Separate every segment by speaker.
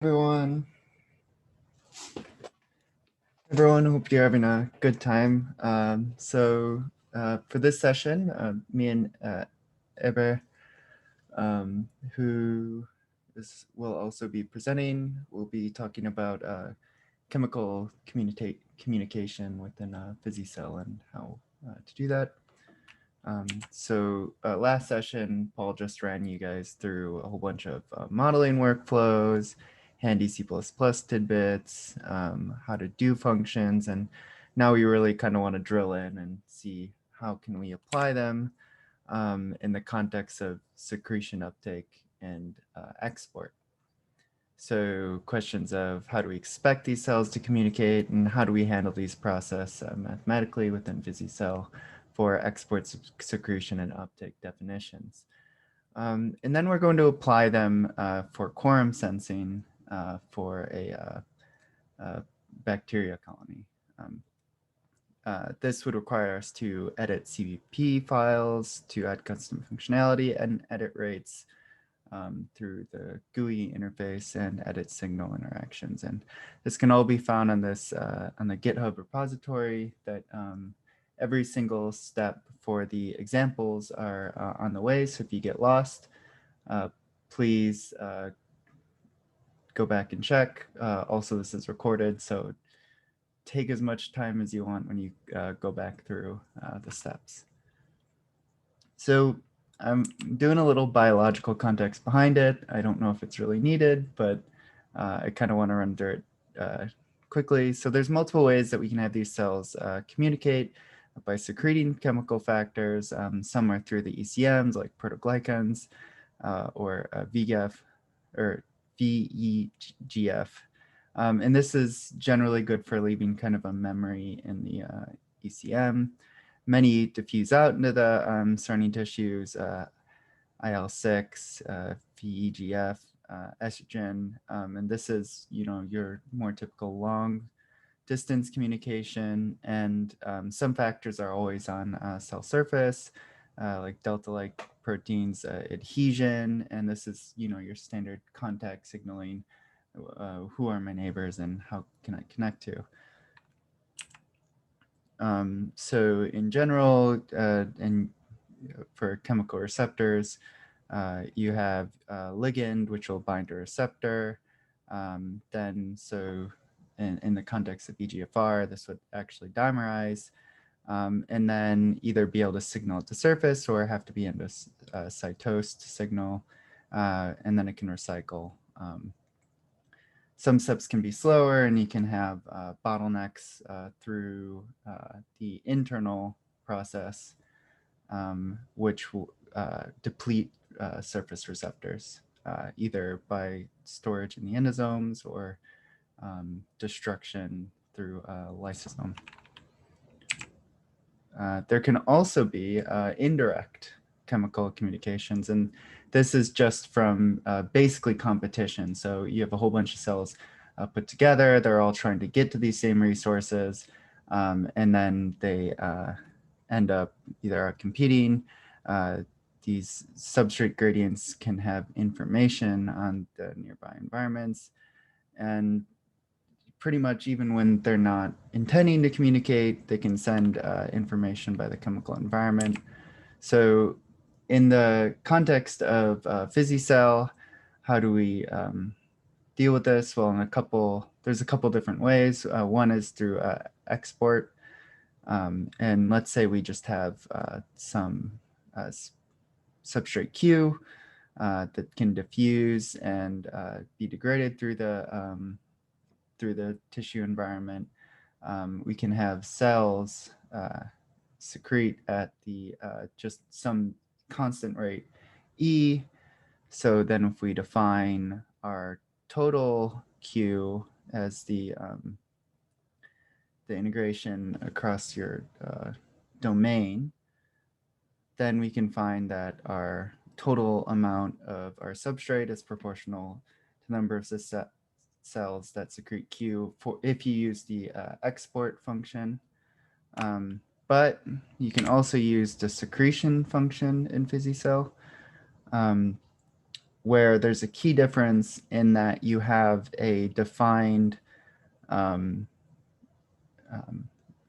Speaker 1: Everyone. Everyone, hope you're having a good time. For this session, me and Heber, will also be presenting, we'll be talking about chemical communication within PhysiCell and how to do that. Last session, Paul just ran you guys through a whole bunch of modeling workflows, handy C++ tidbits, how to do functions, and now we really kind of want to drill in and see how can we apply them in the context of secretion, uptake, and export. So questions of how do we expect these cells to communicate and how do we handle these processes mathematically within PhysiCell for export, secretion, and uptake definitions. And then we're going to apply them for quorum sensing for a bacteria colony. This would require us to edit CPP files, to add custom functionality and edit rates through the GUI interface and edit signal interactions. And this can all be found on this on the GitHub repository that every single step for the examples are on the way. So if you get lost, please go back and check. Also, this is recorded, so take as much time as you want when you go back through the steps. So I'm doing a little biological context behind it. I don't know if it's really needed, but I kind of want to run through it quickly. So there's multiple ways that we can have these cells communicate by secreting chemical factors. Some are through the ECMs like protoglycans or VEGF or VEGF. And this is generally good for leaving kind of a memory in the ECM. Many diffuse out into the surrounding tissues, IL-6, VEGF, estrogen, and this is, your more typical long distance communication, and some factors are always on cell surface, like delta-like proteins, adhesion, and this is, your standard contact signaling, who are my neighbors and how can I connect to. So in general, and for chemical receptors, you have a ligand, which will bind a receptor. Then, so in the context of EGFR, this would actually dimerize, and then either be able to signal at the surface or have to be endocytosed to signal, and then it can recycle. Some steps can be slower, and you can have bottlenecks through the internal process, which will deplete surface receptors, either by storage in the endosomes or destruction through lysosome. There can also be indirect chemical communications, and this is just from basically competition. So you have a whole bunch of cells put together, they're all trying to get to these same resources, and then they end up either competing. These substrate gradients can have information on the nearby environments, and pretty much even when they're not intending to communicate, they can send information by the chemical environment. So in the context of PhysiCell, how do we deal with this? Well, there's a couple different ways. One is through export. And let's say we just have some substrate Q that can diffuse and be degraded through the tissue environment. We can have cells secrete at the just some constant rate E. So then if we define our total Q as the integration across your domain, then we can find that our total amount of our substrate is proportional to the number of cells that secrete Q if you use the export function. But you can also use the secretion function in PhysiCell, where there's a key difference in that you have a defined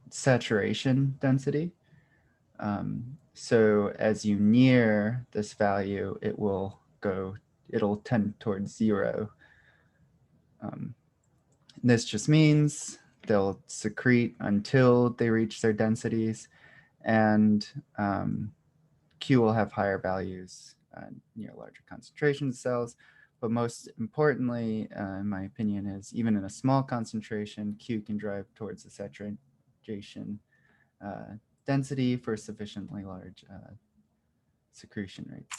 Speaker 1: saturation density. So as you near this value, it'll tend towards 0. This just means they'll secrete until they reach their densities, and Q will have higher values near larger concentration cells. But most importantly, in my opinion, is even in a small concentration, Q can drive towards the saturation density for sufficiently large secretion rates.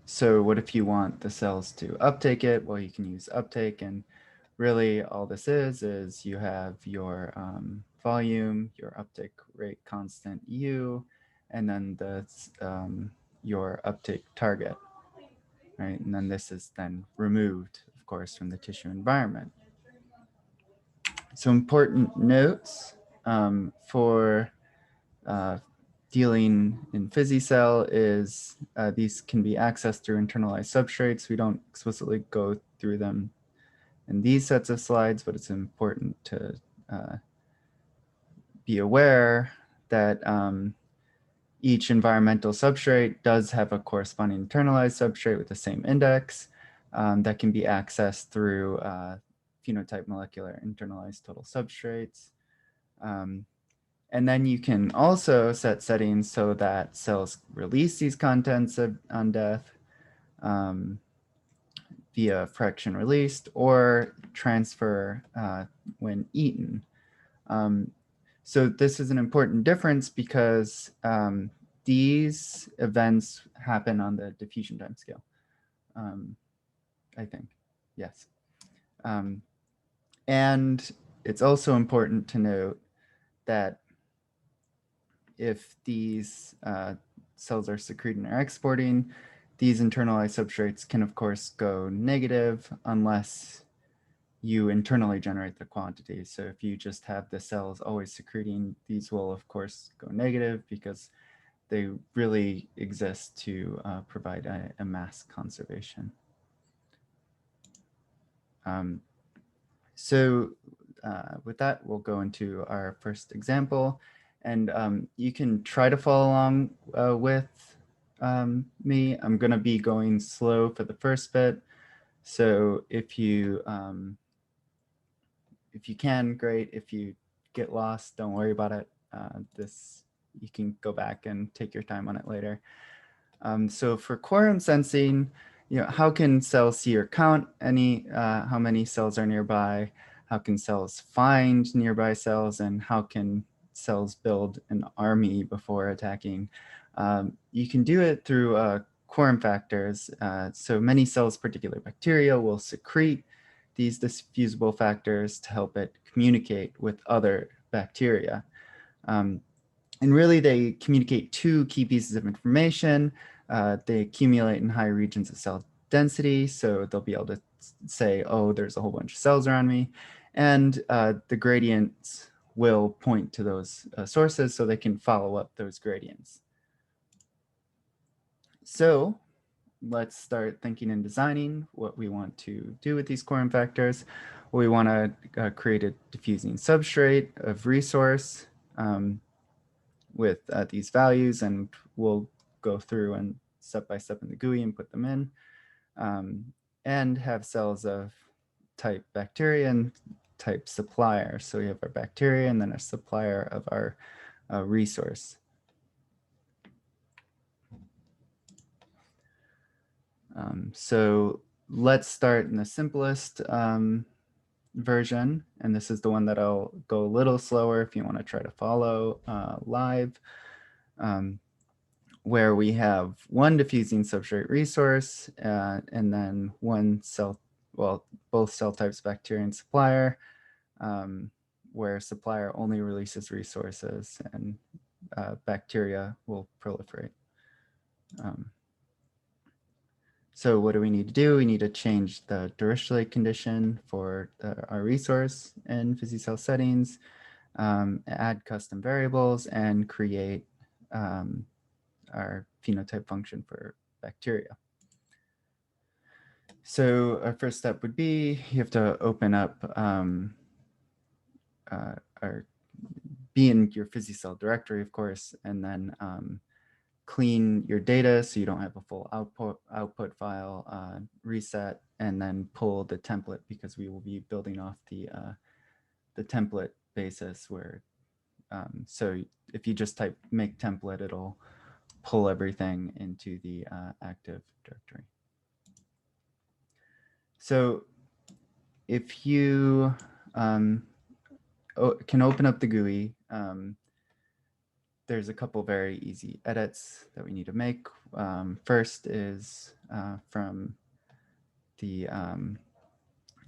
Speaker 1: So what if you want the cells to uptake it? Well, you can use uptake, and really all this is you have your volume, your uptake rate constant U, and then your uptake target, right? And then this is then removed, of course, from the tissue environment. So important notes for dealing in PhysiCell is these can be accessed through internalized substrates. We don't explicitly go through them in these sets of slides, but it's important to be aware that each environmental substrate does have a corresponding internalized substrate with the same index that can be accessed through phenotype molecular internalized total substrates. And then you can also set settings so that cells release these contents on death via fraction released or transfer when eaten. So this is an important difference because these events happen on the diffusion timescale, I think, yes. And it's also important to note that if these cells are secreting or exporting, these internalized substrates can, of course, go negative unless you internally generate the quantities. So if you just have the cells always secreting, these will, of course, go negative because they really exist to provide a mass conservation. So with that, we'll go into our first example. And you can try to follow along with me. I'm going to be going slow for the first bit. So if you can, great. If you get lost, don't worry about it. You can go back and take your time on it later. So for quorum sensing, how can cells see or count how many cells are nearby? How can cells find nearby cells? And how can cells build an army before attacking? You can do it through quorum factors. So many cells, particularly bacteria, will secrete these diffusible factors to help it communicate with other bacteria. And really, they communicate two key pieces of information. They accumulate in high regions of cell density, so they'll be able to say, oh, there's a whole bunch of cells around me. And the gradients will point to those sources so they can follow up those gradients. So let's start thinking and designing what we want to do with these quorum factors. We want to create a diffusing substrate of resource with these values, and we'll go through and step by step in the GUI and put them in, and have cells of type bacteria and type supplier. So we have our bacteria and then a supplier of our resource. So let's start in the simplest version, and this is the one that I'll go a little slower if you want to try to follow live, where we have one diffusing substrate resource and then both cell types, bacteria and supplier, where supplier only releases resources and bacteria will proliferate. So what do we need to do? We need to change the Dirichlet condition for our resource in PhysiCell settings, add custom variables, and create our phenotype function for bacteria. So our first step would be you have to open up be in your PhysiCell directory, of course, and then clean your data so you don't have a full output file, reset, and then pull the template, because we will be building off the template basis where so if you just type make template, it'll pull everything into the active directory. So if you can open up the GUI, there's a couple very easy edits that we need to make. First is from the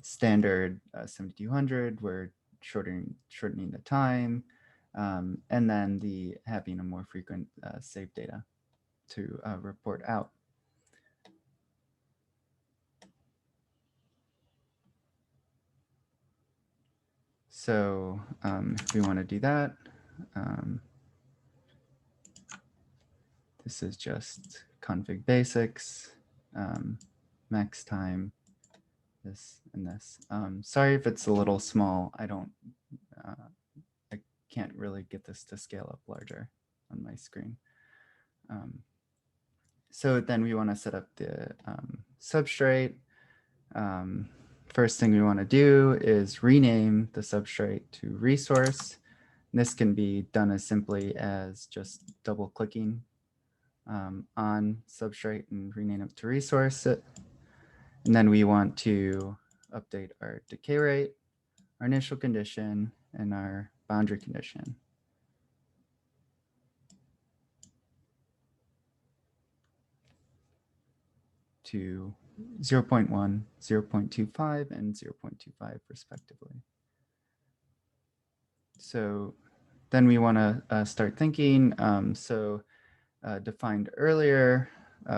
Speaker 1: standard 7200, we're shortening the time, and then the having a more frequent save data to report out. So if we want to do that, this is just config basics, max time, this and this. Sorry if it's a little small. I can't really get this to scale up larger on my screen. So then we want to set up the substrate. First thing we want to do is rename the substrate to resource. And this can be done as simply as just double clicking on substrate and rename it to resource. And then we want to update our decay rate, our initial condition, and our boundary condition. To 0.1, 0.25, and 0.25 respectively. So then we want to start thinking. Defined earlier,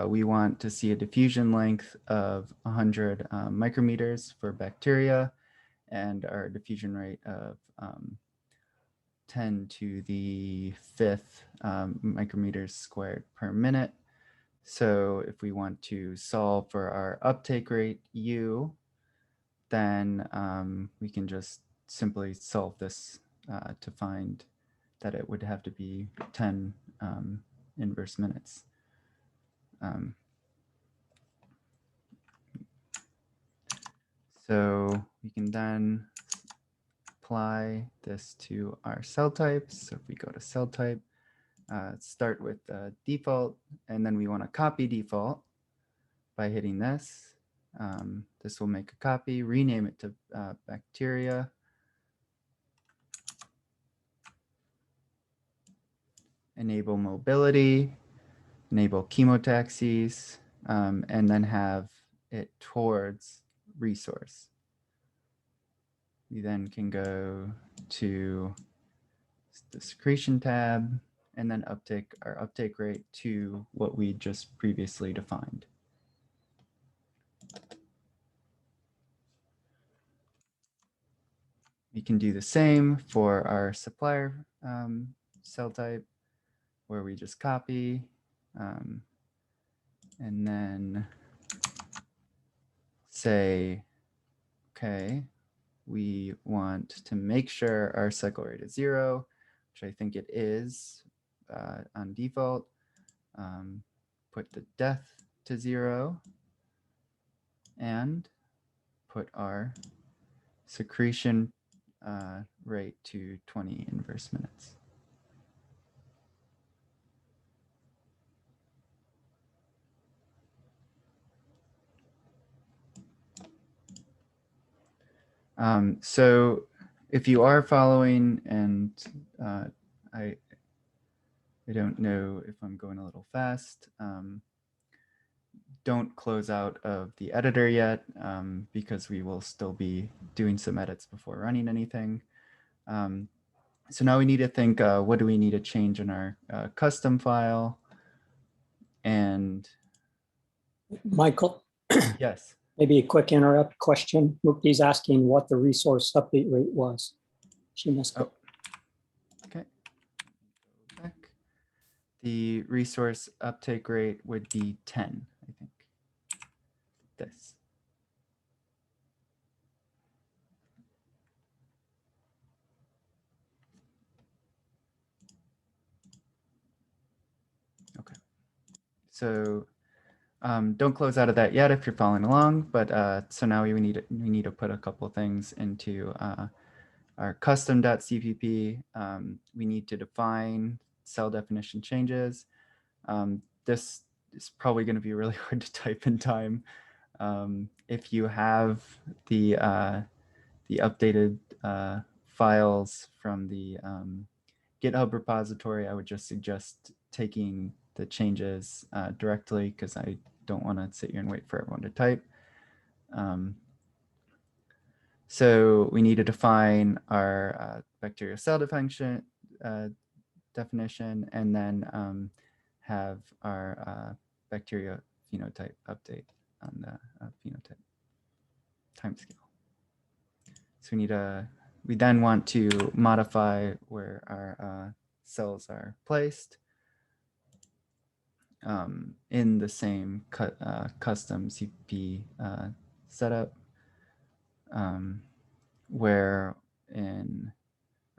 Speaker 1: we want to see a diffusion length of 100 micrometers for bacteria, and our diffusion rate of 10 to the 5th micrometers squared per minute. So if we want to solve for our uptake rate U, then we can just simply solve this to find that it would have to be 10 inverse minutes. So we can then apply this to our cell types. So if we go to cell type, start with default, and then we want to copy default by hitting this. This will make a copy, rename it to bacteria. Enable mobility, enable chemotaxis, and then have it towards resource. We then can go to the secretion tab and then uptake our uptake rate to what we just previously defined. We can do the same for our supplier cell type, where we just copy and then say, okay, we want to make sure our cycle rate is 0, which I think it is on default. Put the death to 0 and put our secretion rate to 20 inverse minutes. So if you are following, and I don't know if I'm going a little fast, don't close out of the editor yet, because we will still be doing some edits before running anything. So now we need to think, what do we need to change in our custom file? And
Speaker 2: Michael,
Speaker 1: yes.
Speaker 2: maybe a quick interrupt question. Mukti's asking what the resource update rate was. She missed it.
Speaker 1: Okay. Back. The resource uptake rate would be 10, I think. This. Okay. So don't close out of that yet if you're following along, but so now we need to put a couple things into our custom.cpp. We need to define cell definition changes. This is probably going to be really hard to type in time. If you have the updated files from the GitHub repository, I would just suggest taking the changes directly because I don't want to sit here and wait for everyone to type. So we need to define our bacterial cell definition, and then have our bacteria phenotype update on the phenotype timescale. So we then want to modify where our cells are placed in the same custom CP setup, where in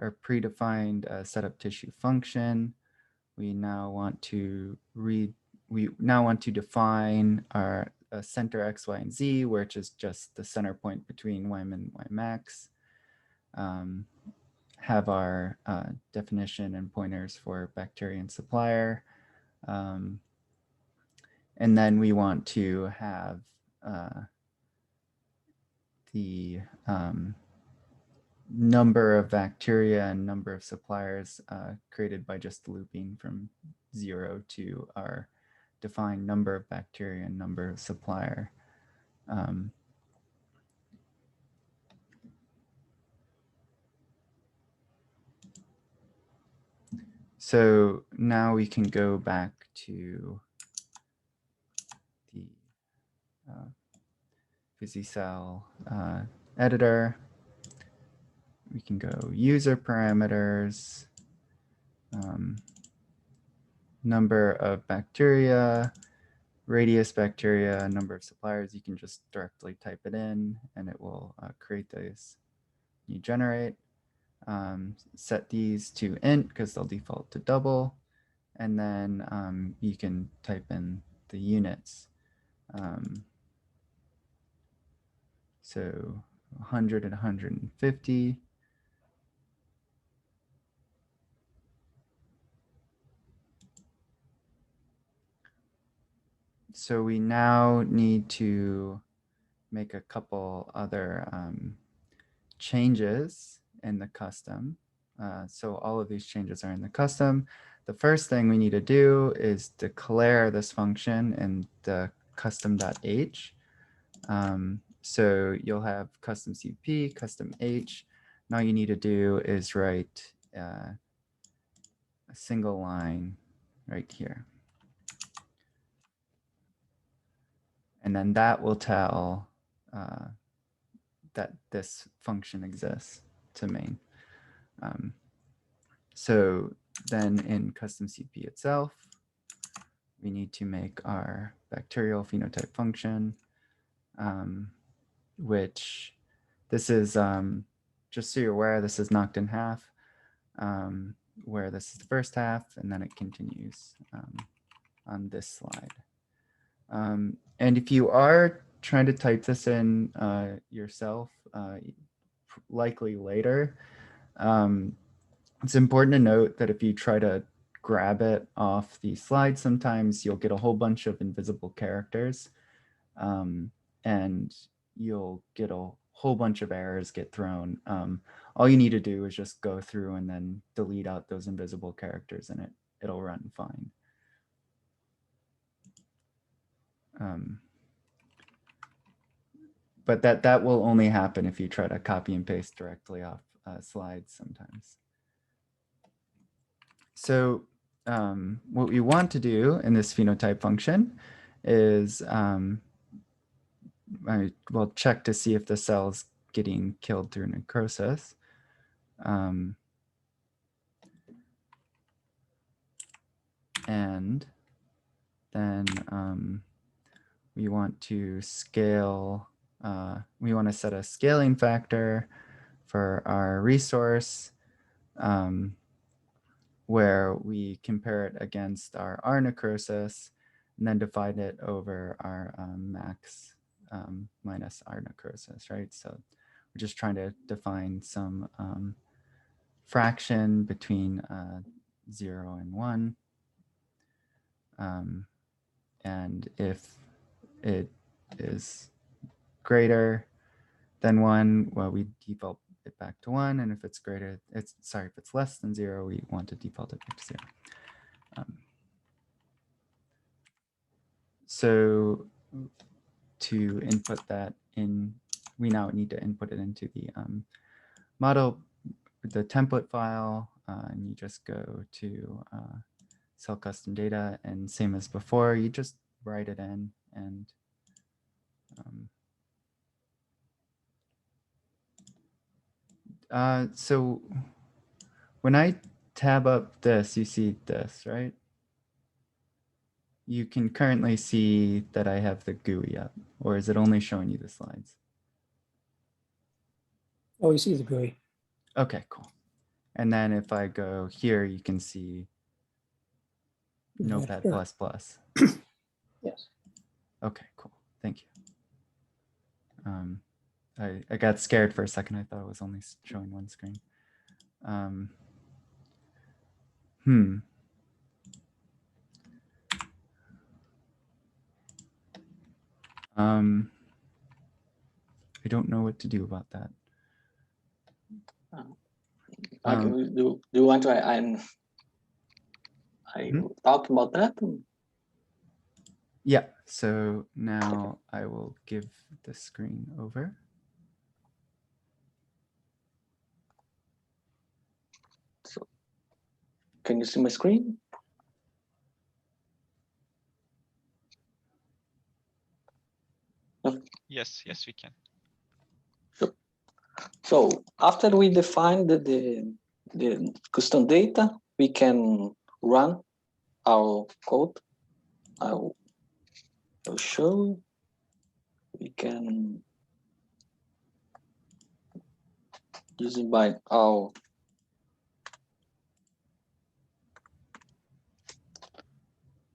Speaker 1: our predefined setup tissue function, we now want to define our center X, Y, and Z, which is just the center point between Ymin and Ymax. Have our definition and pointers for bacteria and supplier. And then we want to have the number of bacteria and number of suppliers created by just looping from 0 to our defined number of bacteria and number of supplier. So now we can go back to the PhysiCell editor. We can go user parameters, number of bacteria, radius bacteria, number of suppliers. You can just directly type it in and it will create those you generate. Set these to int because they'll default to double. And then you can type in the units. So 100 and 150. So we now need to make a couple other changes in the custom. So all of these changes are in the custom. The first thing we need to do is declare this function in the custom.h. So you'll have custom CP, custom H. And all you need to do is write a single line right here. And then that will tell that this function exists to main. So then in custom CP itself, we need to make our bacterial phenotype function, which this is, just so you're aware, this is knocked in half, where this is the first half, and then it continues on this slide. And if you are trying to type this in yourself, likely later, it's important to note that if you try to grab it off the slide, sometimes you'll get a whole bunch of invisible characters, and you'll get a whole bunch of errors get thrown. All you need to do is just go through and then delete out those invisible characters, and it'll run fine. But that will only happen if you try to copy and paste directly off slides sometimes. So what we want to do in this phenotype function is we'll check to see if the cell's getting killed through necrosis. And then we want to scale, we want to set a scaling factor for our resource where we compare it against our R necrosis and then divide it over our max minus R necrosis, right? So we're just trying to define some fraction between 0 and 1. And if it is greater than 1, well, we default it back to 1. And if it's greater, if it's less than 0, we want to default it back to 0. So to input that in, we now need to input it into the model, the template file, and you just go to cell custom data, and same as before, you just write it in. And so when I tab up this, you see this, right? You can currently see that I have the GUI up, or is it only showing you the slides?
Speaker 2: Oh, you see the GUI.
Speaker 1: Okay, cool. And then if I go here, you can see Notepad++.
Speaker 2: Yes.
Speaker 1: Okay, cool. Thank you. I got scared for a second. I thought it was only showing one screen. I don't know what to do about that.
Speaker 3: Do you want to talk about that?
Speaker 1: Yeah, so now I will give the screen over.
Speaker 3: So, can you see my screen?
Speaker 4: Yes, we can.
Speaker 3: So after we define the custom data, we can run our code. I'll show. We can using by our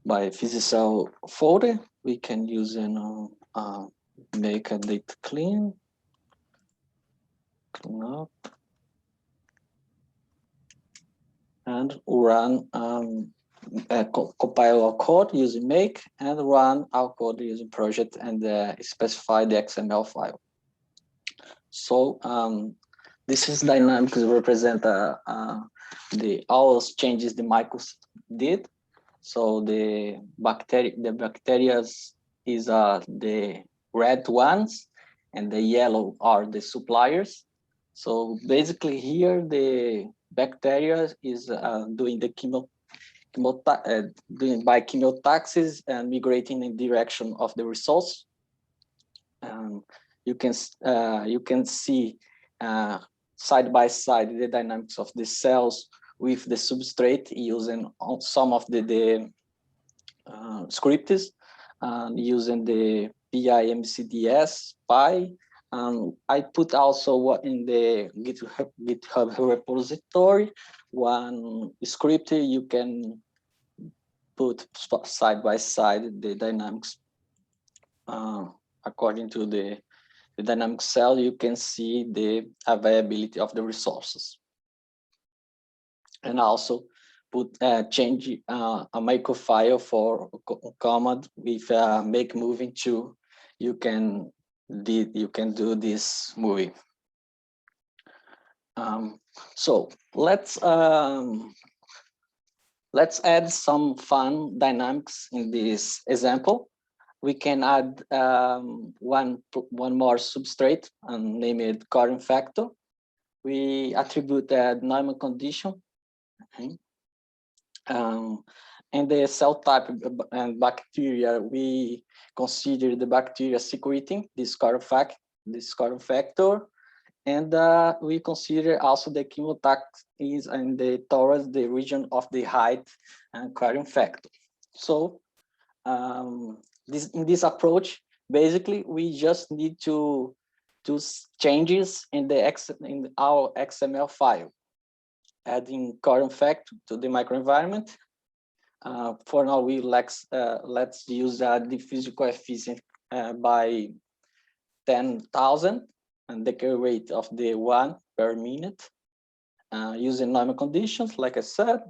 Speaker 3: PhysiCell folder. We can use make a data clean up, and run compile our code using make and run our code using project and specify the XML file. So this is dynamics represent all changes the micros did. So the bacteria is the red ones, and the yellow are the suppliers. So basically here the bacteria is doing the doing by chemotaxis and migrating in direction of the resource. You can see side by side the dynamics of the cells with the substrate using some of the scripts using the PIMCDS PI. I put also what in the GitHub repository one script you can put side by side the dynamics according to the dynamic cell. You can see the availability of the resources, and also put change a macro file for command with make moving to. You can do this movie. So let's add some fun dynamics in this example. We can add one more substrate and name it Quorum factor. We attribute a normal condition. Okay. And the cell type and bacteria, we consider the bacteria secreting this Quorum factor, And we consider also the chemotax is towards the region of the height and quorum factor. So in this approach, basically, we just need to do changes in our XML file, adding quorum factor to the microenvironment. For now, let's use the diffusion coefficient by 10,000 and the decay rate of the 1 per minute, using normal conditions, like I said.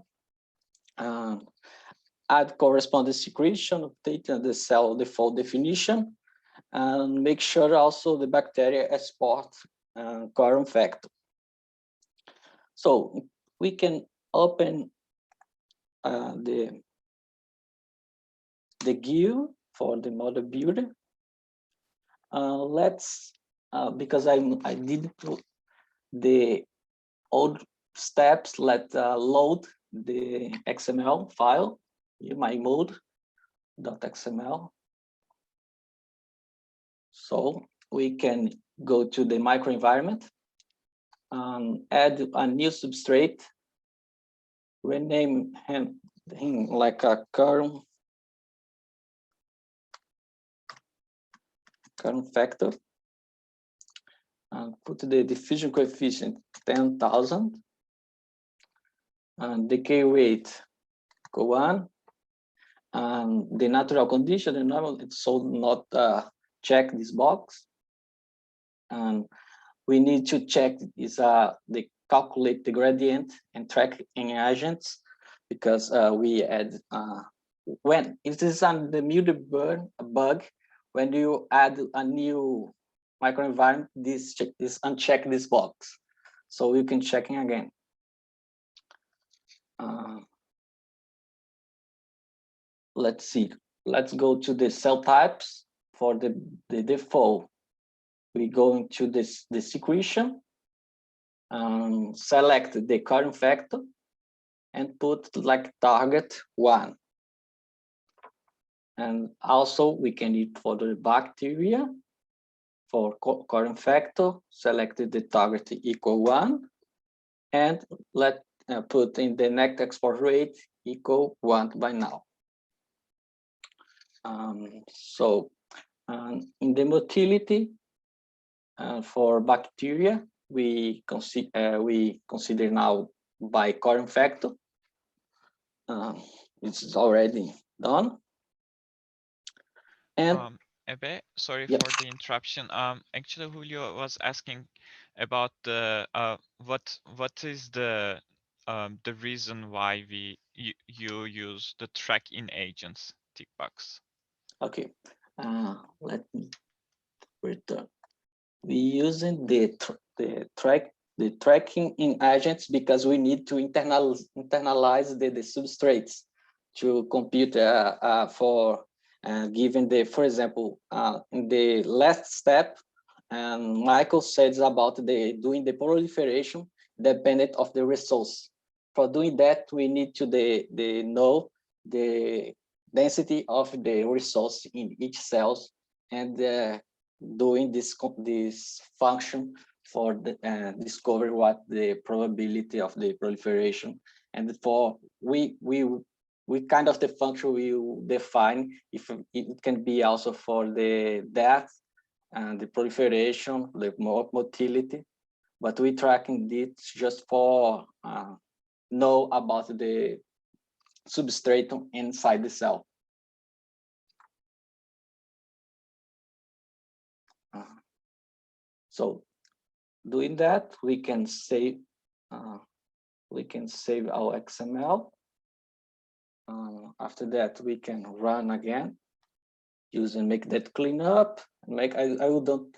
Speaker 3: Add corresponding secretion, update the cell default definition, and make sure also the bacteria export quorum factor. So we can open the GUI for the model builder. Because I did the old steps, let's load the XML file, my mode.xml. So we can go to the microenvironment, add a new substrate, rename him like a quorum factor, and put the diffusion coefficient 10,000, and decay rate go on, and the natural condition, the normal, it's so not check this box. And we need to check is the calculate the gradient and track any agents, because we add when it is on the muted bug, when you add a new microenvironment, this uncheck this box, so you can check it again. Let's see. Let's go to the cell types. For the default, we go into the secretion, select the quorum factor, and put like target 1. And also we can use for the bacteria, for quorum factor, select the target equal 1, and let put in the net export rate equal 1 by now. In the motility for bacteria, we consider now by quorum factor. It's already done. And
Speaker 4: Ebe, sorry
Speaker 3: yeah.
Speaker 4: for the interruption. Actually, Julio was asking about the what is the reason why you use the track in agents tick box.
Speaker 3: Okay, let me return. We using the tracking in agents because we need to internalize the substrates to compute for given the, for example, in the last step, and Michael says about doing the proliferation dependent of the resource. For doing that, we need to know the density of the resource in each cells, and doing this function for discover what the probability of the proliferation, and for we kind of the function we define if it can be also for the death and the proliferation, the motility, but we tracking this just for know about the substratum inside the cell. So doing that, we can save our XML. After that, we can run again using make that cleanup. I don't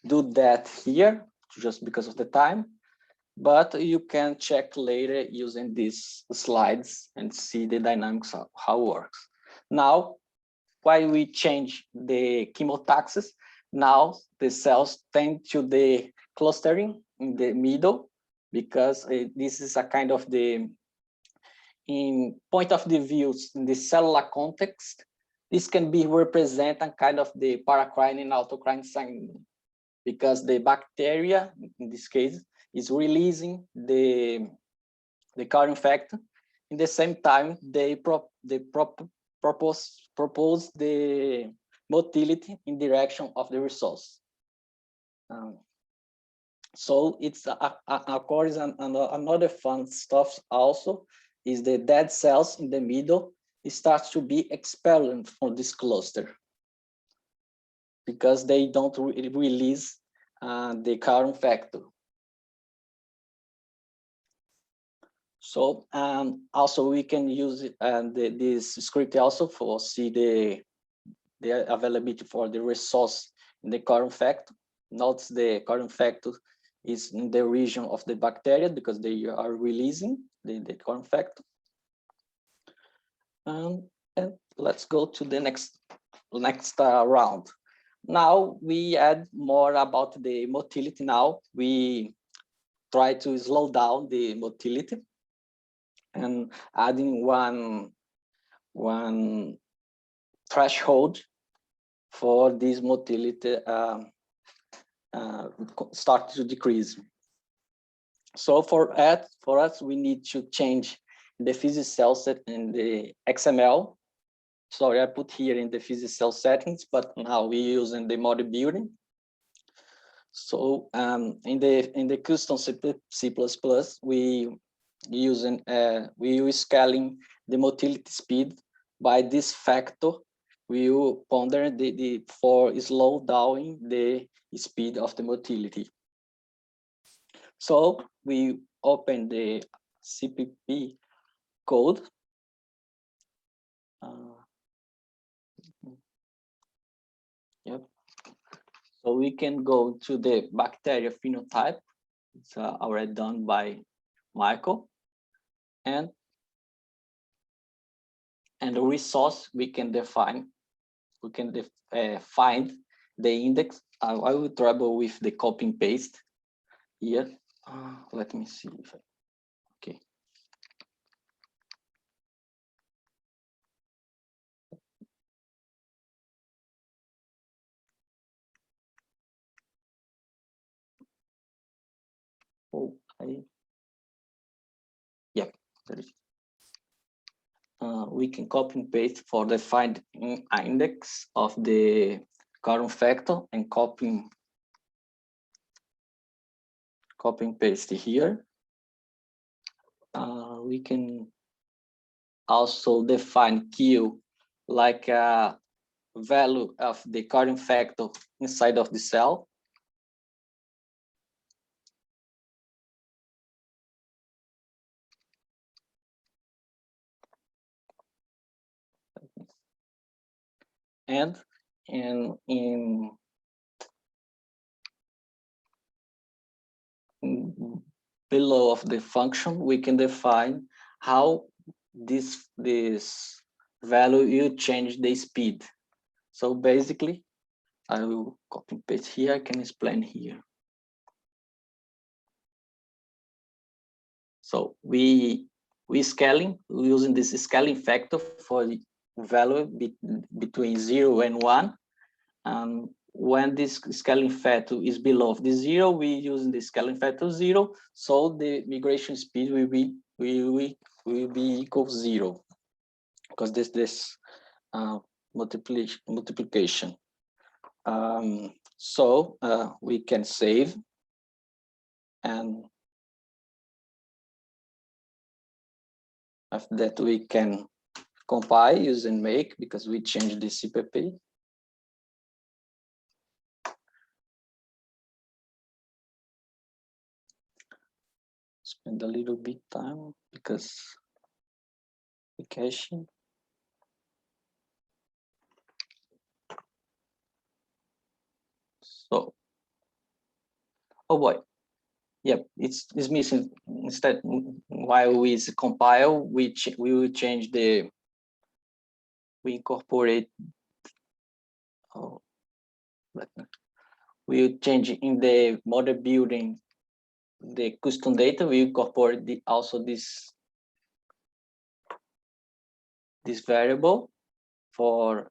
Speaker 3: do that here just because of the time, but you can check later using these slides and see the dynamics of how it works. Now, while we change the chemotaxis, now the cells tend to the clustering in the middle, because this is a kind of in point of the views in the cellular context, this can be represent a kind of the paracrine and autocrine sign because the bacteria, in this case, is releasing the current factor. In the same time, they propose the motility in direction of the resource. So it's according another fun stuff also is the dead cells in the middle. It starts to be expelled from this cluster because they don't release the current factor. So also we can use it, this script also for see the availability for the resource in the current factor. Notice the current factor is in the region of the bacteria because they are releasing the current factor. And let's go to the next round. Now we add more about the motility. Now we try to slow down the motility and adding one threshold for this motility start to decrease. So for us, we need to change the PhysiCell set in the XML. Sorry, I put here in the PhysiCell settings, but now we're using the model building. So in the custom C++, we scaling the motility speed by this factor. We will ponder for slow down the speed of the motility. So we open the CPP code. Yep. So we can go to the bacteria phenotype. It's already done by Michael. And the resource we can define. We can find the index. I will trouble with the copy and paste here. Let me see if okay. Yep, there is. We can copy and paste for the find index of the current factor and copy and paste here. We can also define Q like a value of the current factor inside of the cell. And in below of the function, we can define how this value you change the speed. So basically, I will copy and paste here. I can explain here. So we scaling using this scaling factor for the value between 0 and 1. And when this scaling factor is below the 0, we using the scaling factor 0. So the migration speed will be equal 0 because this multiplication. So we can save and after that we can compile using make because we changed the CPP. Spend a little bit time because the caching. So, oh boy, yep, it's missing. Instead, while we compile, we will change we incorporate. Oh, we will change in the model building the custom data. We incorporate also this variable for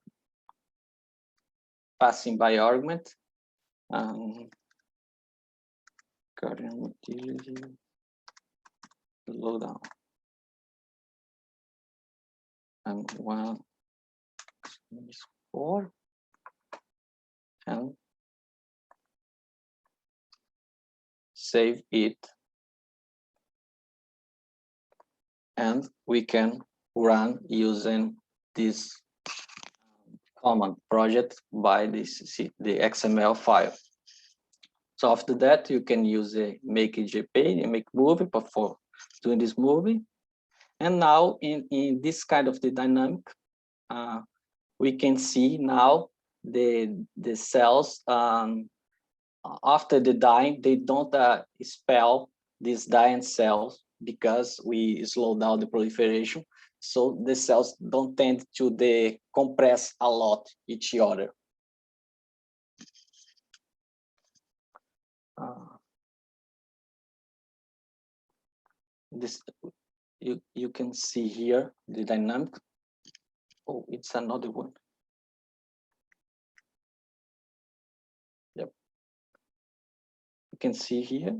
Speaker 3: passing by argument. current utility slowdown and 1 is 4 and save it, and we can run using this command project by the XML file. So after that, you can use a make JPEG and make movie for doing this movie. And now in this kind of the dynamic, we can see now the cells after the dying, they don't expel these dying cells because we slow down the proliferation. So the cells don't tend to decompress a lot each other. This you can see here the dynamic. Oh, it's another one. Yep. You can see here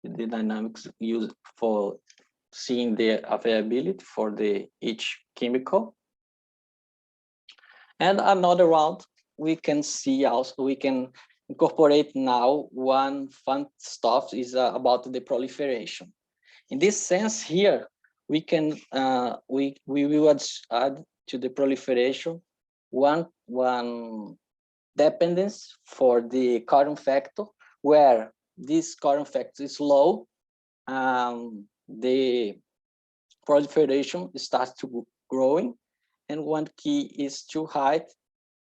Speaker 3: the dynamics used for seeing the availability for each chemical. And another round, we can see also, we can incorporate now one fun stuff is about the proliferation. In this sense here, we can we will add to the proliferation one dependence for the quorum factor, where this quorum factor is low, the proliferation starts to growing, and one key is too high,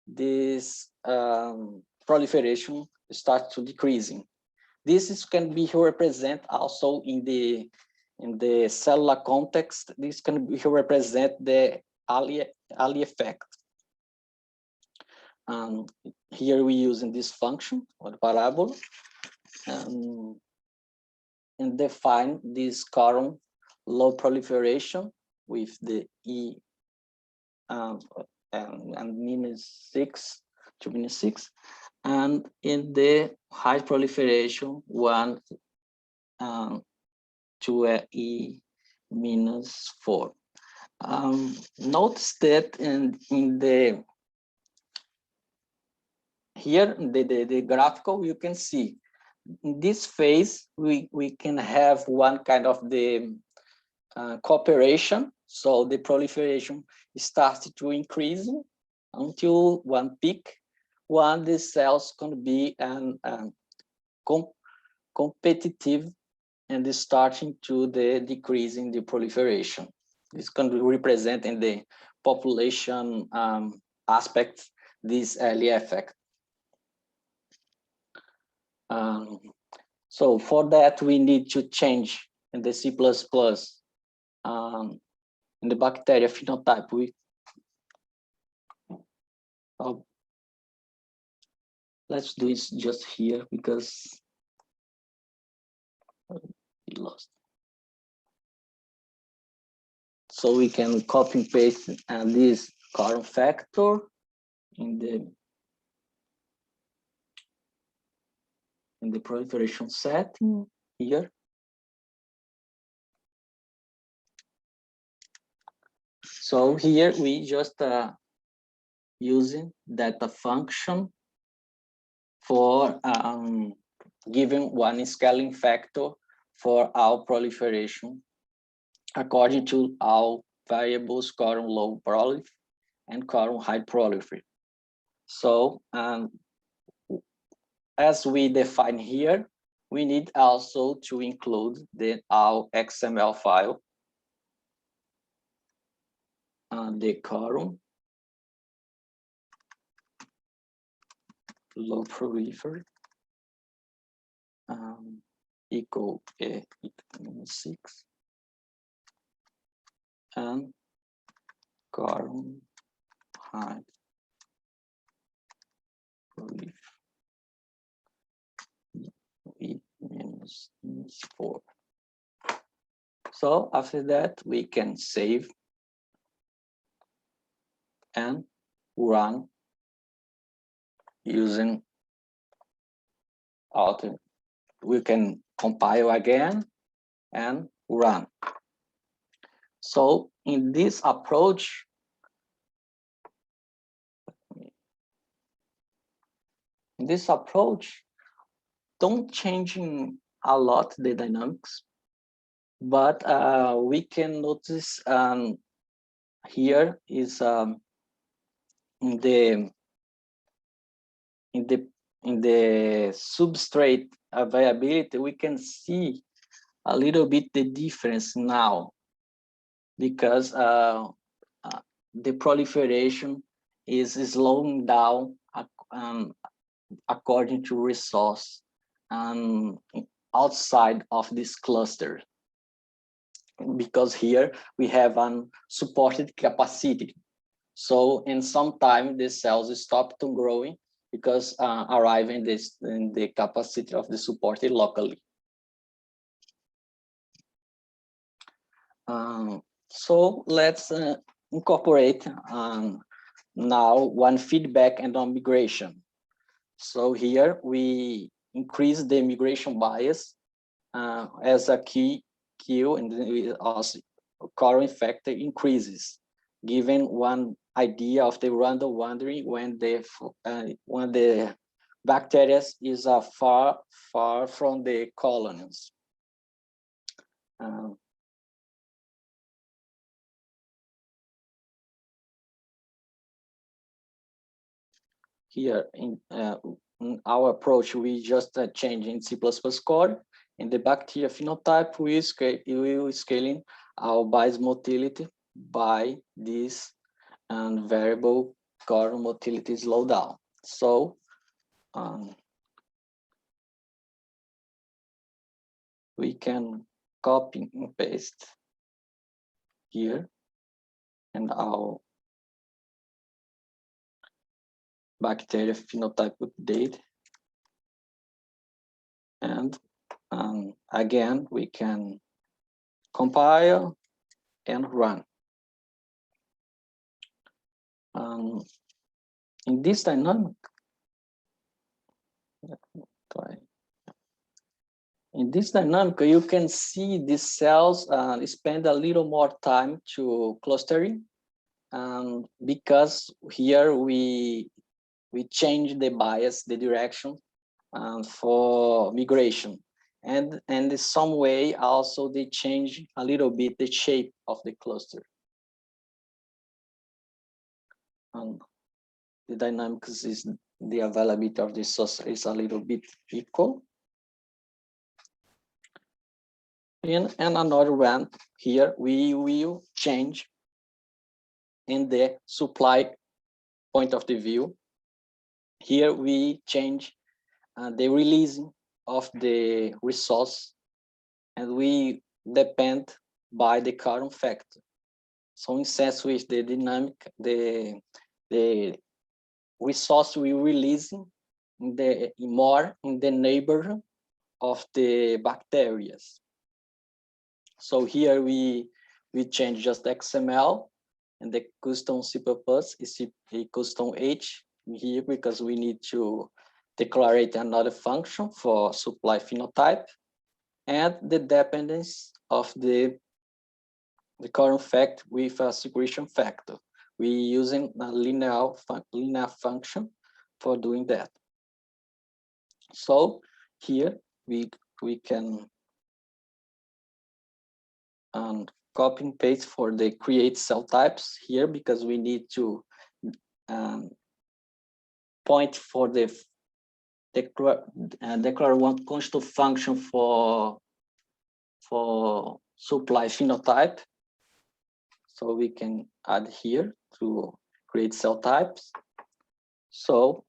Speaker 3: this proliferation starts to decreasing. This can be represented also in the cellular context. This can be represent the Ali effect. Here we using this function or parabola and define this quorum low proliferation with the E and -6 to -6, and in the high proliferation 1 to E -4. Notice that in the here the graphical, you can see in this phase we can have one kind of the cooperation. So the proliferation starts to increase until one peak, when the cells can be competitive and starting to decreasing the proliferation. This can be represented in the population aspect, this early effect. So for that, we need to change in the C++, in the bacteria phenotype. Let's do it just here because we lost. So we can copy and paste this quorum factor in the proliferation setting here. So here we just using data function for giving one scaling factor for our proliferation according to our variables quorum low prolif and quorum high prolif. So as we define here, we need also to include our XML file, the quorum low prolifer equal -6 and quorum high prolifer -4. So after that, we can save and run using auto. We can compile again and run. So in this approach, don't changing a lot the dynamics, but we can notice here is in the substrate availability, we can see a little bit the difference now, because the proliferation is slowing down according to resource outside of this cluster, because here we have an supported capacity. So in some time the cells stop to growing because arriving in the capacity of the supported locally. So let's incorporate now one feedback and on migration. So here we increase the migration bias as a key, and then also Quorum factor increases, given one idea of the random wandering when the bacteria is far from the colonies. Here in our approach, we just change in C++ code. In the bacteria phenotype, we will scaling our bias motility by this variable Quorum motility slowdown. So we can copy and paste here and our bacteria phenotype update, and again we can compile and run. In this dynamic, you can see these cells spend a little more time to clustering, because here we change the bias, the direction for migration, and in some way also they change a little bit the shape of the cluster. The dynamics is the availability of the source is a little bit equal. And another one here, we will change in the supply point of the view. Here we change the releasing of the resource, and we depend by the Quorum factor. So in sense with the dynamic, the resource we releasing more in the neighborhood of the bacteria. So here we change just XML, and the custom cpp is a custom H here because we need to declare another function for supply phenotype, and the dependence of the Quorum factor with a secretion factor. We using a linear function for doing that. So here we can copy and paste for the create cell types here, because we need to point for the declare one constant function for supply phenotype. So we can add here to create cell types. So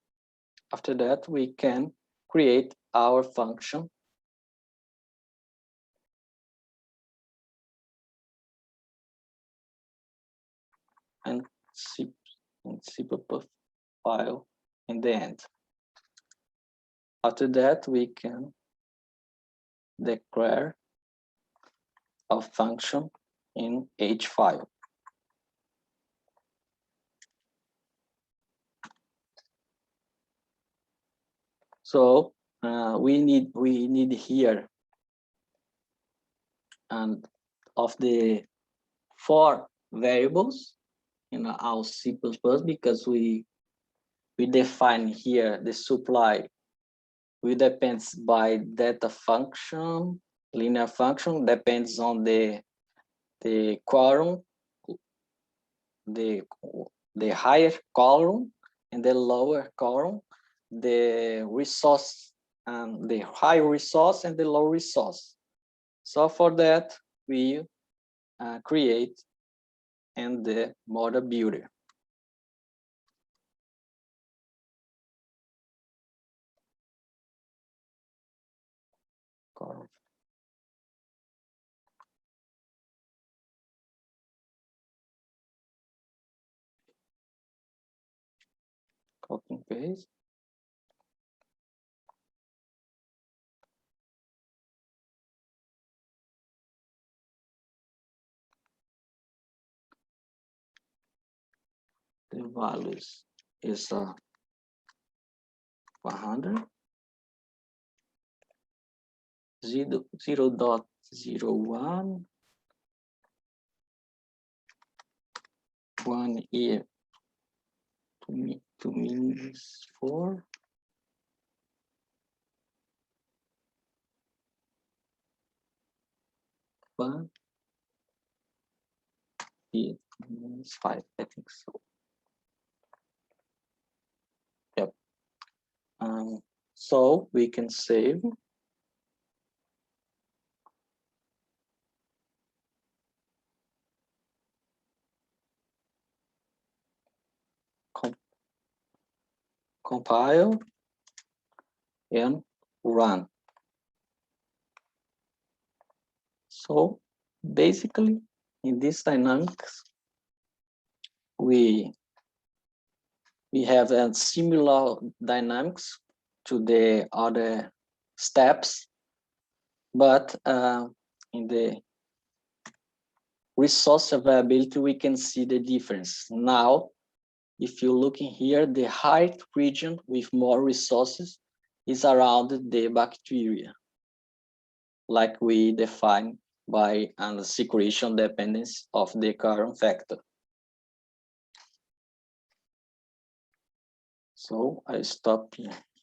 Speaker 3: after that, we can create our function. And cpp file in the end. After that, we can declare a function in H file. So we need here and of the 4 variables in our C++, because we define here the supply will depends by data function, linear function depends on the quorum, the higher column and the lower column, the resource and the high resource and the low resource. So for that, we create and the model builder. Copy and paste. The values is 100, 0.01, 1 year, 2 minutes 4, 1, 8 minutes 5, I think so. Yep. So we can save. Compile and run. So basically in this dynamics, we have a similar dynamics to the other steps, but in the resource availability, we can see the difference. Now, if you look in here, the height region with more resources is around the bacteria, like we define by the secretion dependence of the current factor. So I stop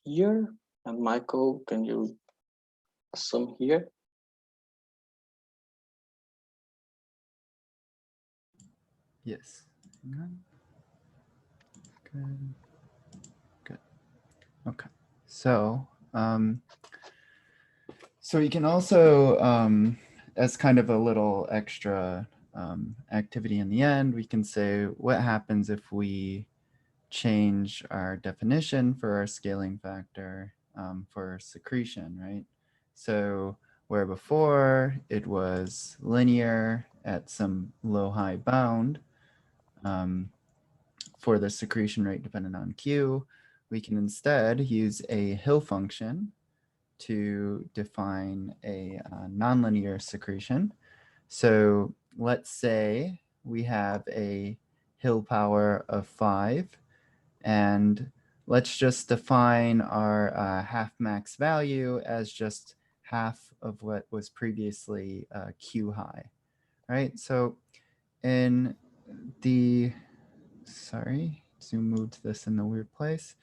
Speaker 3: here, and Michael, can you sum here?
Speaker 1: Yes. Good. Good. Okay. So, so you can also, as kind of a little extra activity in the end, we can say what happens if we change our definition for our scaling factor for secretion, right? So where before it was linear at some low-high bound for the secretion rate dependent on Q, we can instead use a Hill function to define a nonlinear secretion. So let's say we have a Hill power of 5, and let's just define our half max value as just half of what was previously Q high, right? So in the, sorry, Zoom moved this in the weird place.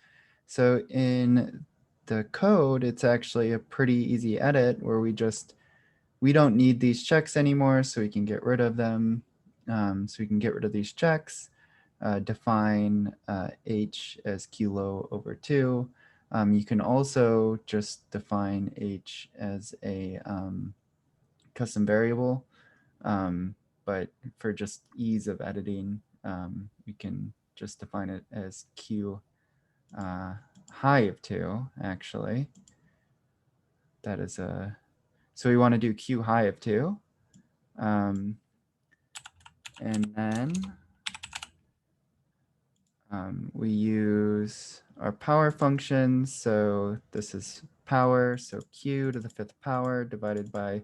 Speaker 1: So in the code, it's actually a pretty easy edit where we don't need these checks anymore, so we can get rid of them. So we can get rid of these checks, define H as Q low over 2. You can also just define H as a custom variable, but for just ease of editing, we can just define it as Q high of 2, actually. That is a, so we want to do Q high of 2. And then we use our power functions. So this is power, so Q to the 5th power divided by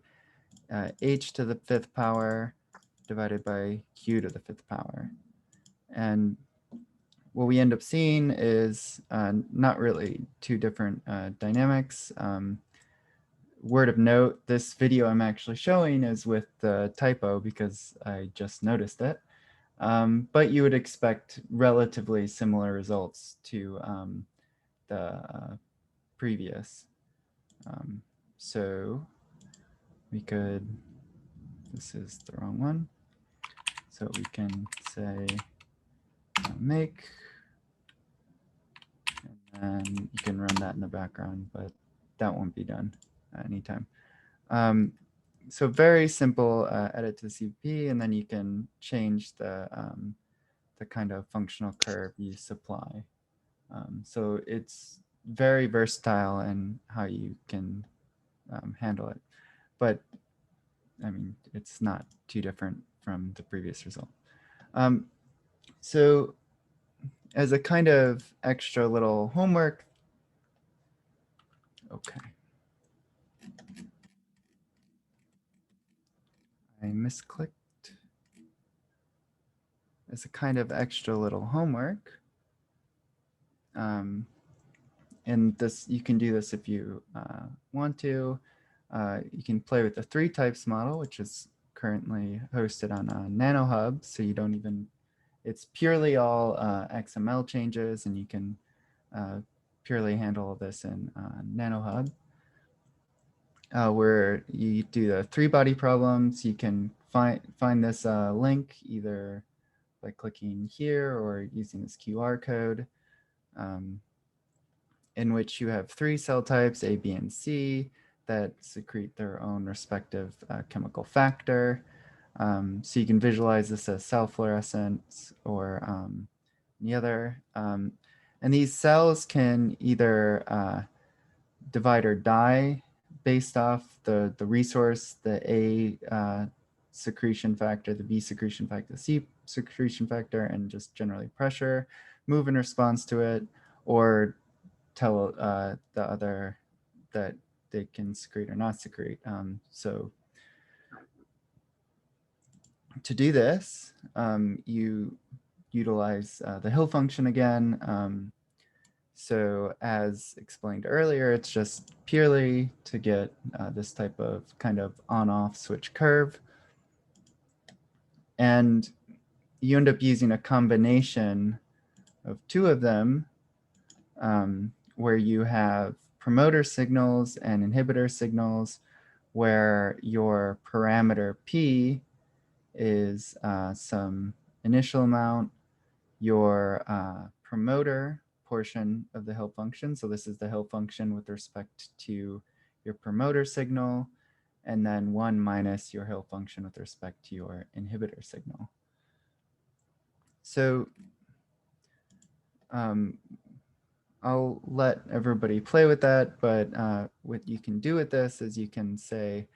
Speaker 1: H to the 5th power divided by Q to the 5th power. And what we end up seeing is not really two different dynamics. word of note, this video I'm actually showing is with the typo because I just noticed it. But you would expect relatively similar results to the previous. So we could, this is the wrong one. So we can say make, and then you can run that in the background, but that won't be done anytime. So very simple edit to the CPP, and then you can change the kind of functional curve you supply. So it's very versatile in how you can handle it. But I mean, it's not too different from the previous result. So as a kind of extra little homework, okay. I misclicked. As a kind of extra little homework, and this, you can do this if you want to. You can play with the 3 types model, which is currently hosted on NanoHub. So you don't even, it's purely all XML changes, and you can purely handle this in NanoHub. Where you do the 3 body problems, you can find this link either by clicking here or using this QR code, in which you have 3 cell types, A, B, and C, that secrete their own respective chemical factor. So you can visualize this as cell fluorescence or the other. And these cells can either divide or die based off the resource, the A secretion factor, the B secretion factor, the C secretion factor, and just generally pressure, move in response to it, or tell the other that they can secrete or not secrete. So to do this, you utilize the Hill function again. So as explained earlier, it's just purely to get this type of kind of on-off switch curve. And you end up using a combination of 2 of them, where you have promoter signals and inhibitor signals, where your parameter P is some initial amount, your promoter portion of the Hill function. So this is the Hill function with respect to your promoter signal, and then 1 minus your Hill function with respect to your inhibitor signal. So I'll let everybody play with that, but what you can do with this is you can say,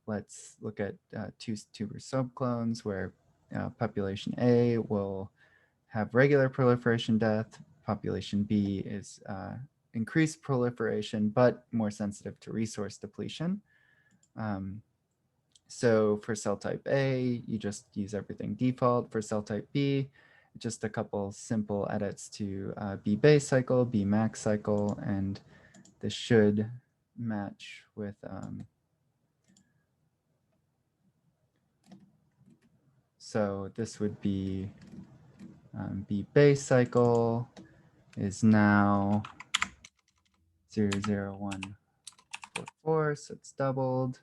Speaker 1: let's look at 2 subclones where population A will have regular proliferation death. Population B is increased proliferation, but more sensitive to resource depletion. So for cell type A, you just use everything default. For cell type B, just a couple simple edits to B base cycle, B max cycle, and this should match with so this would be B base cycle is now 00144, so it's doubled.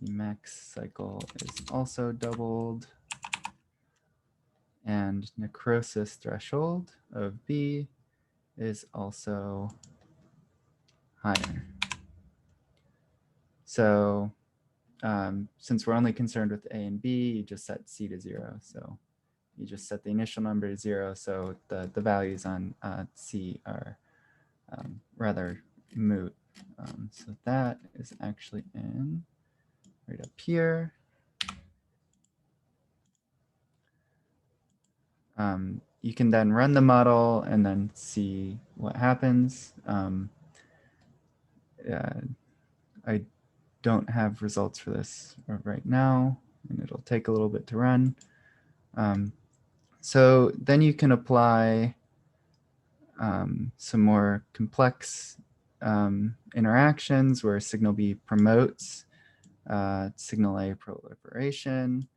Speaker 1: The max cycle is also doubled. And necrosis threshold of B is also higher. So since we're only concerned with A and B, you just set C to 0. So you just set the initial number to 0. So the values on C are rather moot. So that is actually in right up here. You can then run the model and then see what happens. I don't have results for this right now, and it'll take a little bit to run. So then you can apply some more complex interactions where signal B promotes signal A proliferation,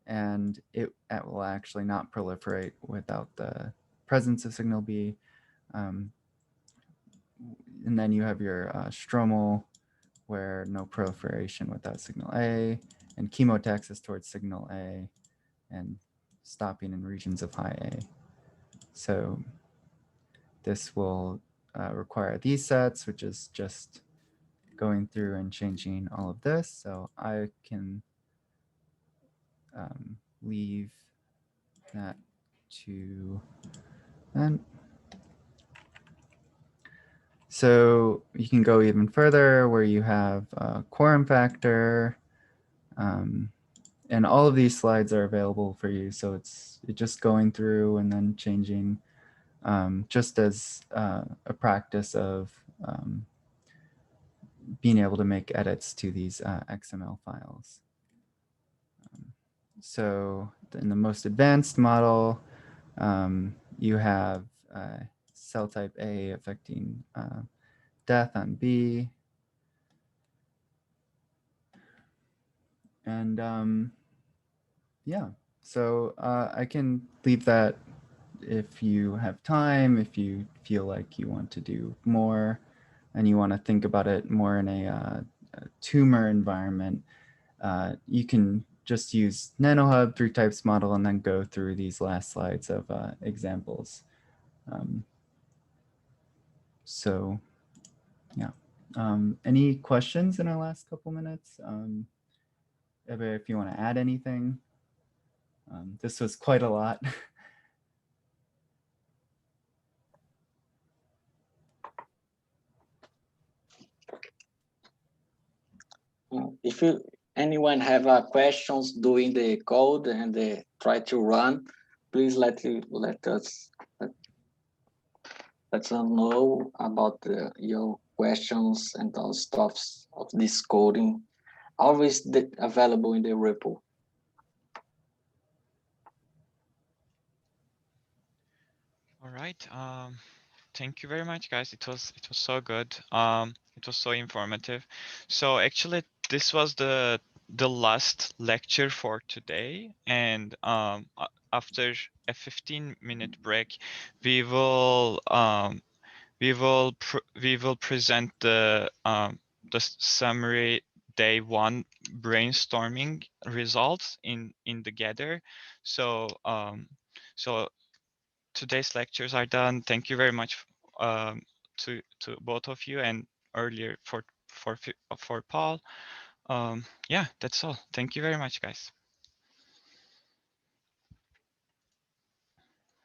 Speaker 1: and it will actually not proliferate without the presence of signal B. And then you have your stromal, where no proliferation without signal A, and chemotaxis towards signal A, and stopping in regions of high A. So this will require these sets, which is just going through and changing all of this. So I can leave that to then. So you can go even further where you have quorum factor, and all of these slides are available for you. So it's just going through and then changing, just as a practice of being able to make edits to these XML files. So in the most advanced model, you have cell type A affecting death on B. And yeah, so I can leave that if you have time, if you feel like you want to do more and you want to think about it more in a tumor environment, you can just use NanoHub 3 types model and then go through these last slides of examples. So yeah, any questions in our last couple minutes? Heber, if you want to add anything. This was quite a lot.
Speaker 3: If anyone have questions doing the code and they try to run, please let us know about your questions and all stuffs of this coding. Always available in the repo.
Speaker 4: All right. Thank you very much, guys. It was so good. It was so informative. So actually, this was the last lecture for today, and after a 15-minute break, we will present the summary day 1 brainstorming results in the Gather. So so today's lectures are done. Thank you very much to both of you, and earlier for Paul. Yeah, that's all. Thank you very much, guys.